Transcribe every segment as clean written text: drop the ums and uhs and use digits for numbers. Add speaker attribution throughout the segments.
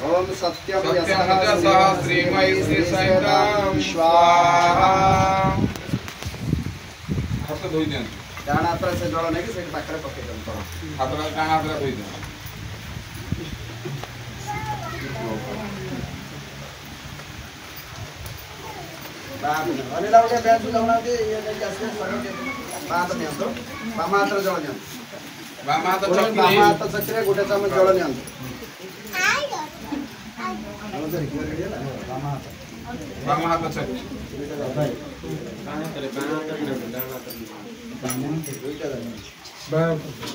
Speaker 1: ओम सत्यम यशः श्रीमयी श्री सहितां स्वाहा हाथ धोई देन डाण हाथ से जल नहीं से पाखरे पके देन हाथ डाण हाथ धोई देन बाप अनिल के बैठ जाउना दे ये नहीं आसे सर बात नहीं तो बामा हाथ जल नहीं बामा हाथ चक्रे गोटे चमच जल नहीं बामा हाथ चक्रे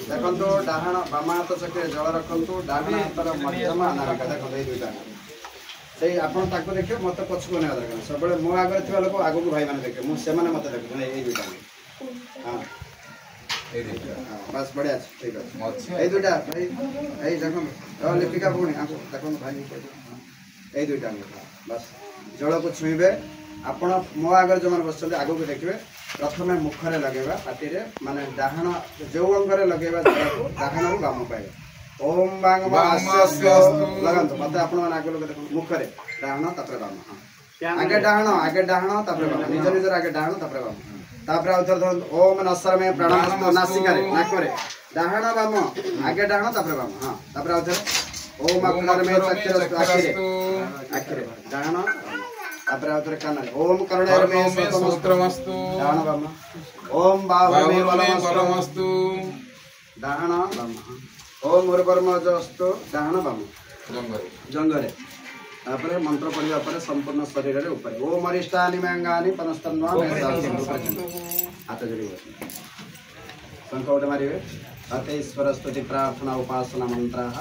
Speaker 1: देखो डाहाण बामा हाथ चक्रे जल रखु डाहाण हाथर मध्यम नाविका देखो ये दुईटा से आपन ताको देखियो मत पछको नै दरकार सब मो आगे थिबा लोक आगो को भाई माने देखियो मु से माने मत देखो ए दुईटा हां ए दुईटा बस बढ़िया ठीक है ए दुईटा भाई ए देखो लिपिका पुणी आको देखो भाई ए दुईटा बस जल को छुईबे आपण मो आगे जो माने बसते आगो को देखिबे प्रथमे मुखरे लगेबा पाटी रे माने डाहाण जो अंगरे लगेबा जल को डाहाण को बाम पाए ओम बांग मास्यस्तु लगंतु मते आपण माने आगे लोग देखो मुखरे डाहाण तापर बाम आगे डाहाण तापर बाम निज निज आगे डाहाण तापर बाम तापर उधर ओम नसर में प्राणायाम नासिका रे नाक रे डाहाण बाम आगे डाहाण तापर बाम हां तापर उधर ओम अक्षर में आखिरे डाहाण तापर उधर कान ओम करुणेर में सतमस्तु डाहाण बाम ओम बाहुर में बलमस्तु डाहाण बाम ओम उर्वरमजस्तु डाहाण बाम जंगरे तापर मंत्र पढ़िया पर संपूर्ण शरीर रे ऊपर ओम अरिष्टानि मंगानि पनस्तन्वा हाथ जोड़ी शंख उठे मारिवे अते ईश्वर स्तुति प्रार्थना उपासना मंत्राः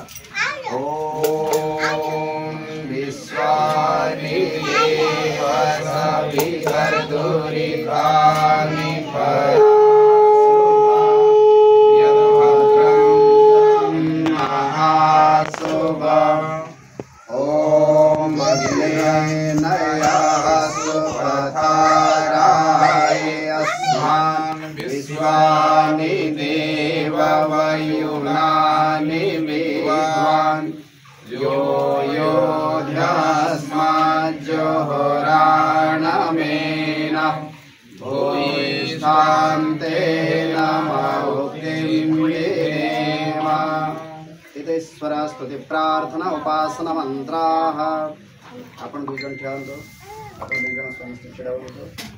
Speaker 1: ओम विश्वानि देवसवितर्दुरितानि विश्वानि देववयुनानि विद्वान् यो यो ध्यास्माज्जोहराणमेन भूयिष्ठान्ते नमोक्तिं देवा ईश्वर स्तुति प्रार्थना उपासना मंत्राः आपण दुजन ठेवतो आपण दुजन समस्त छेडावतो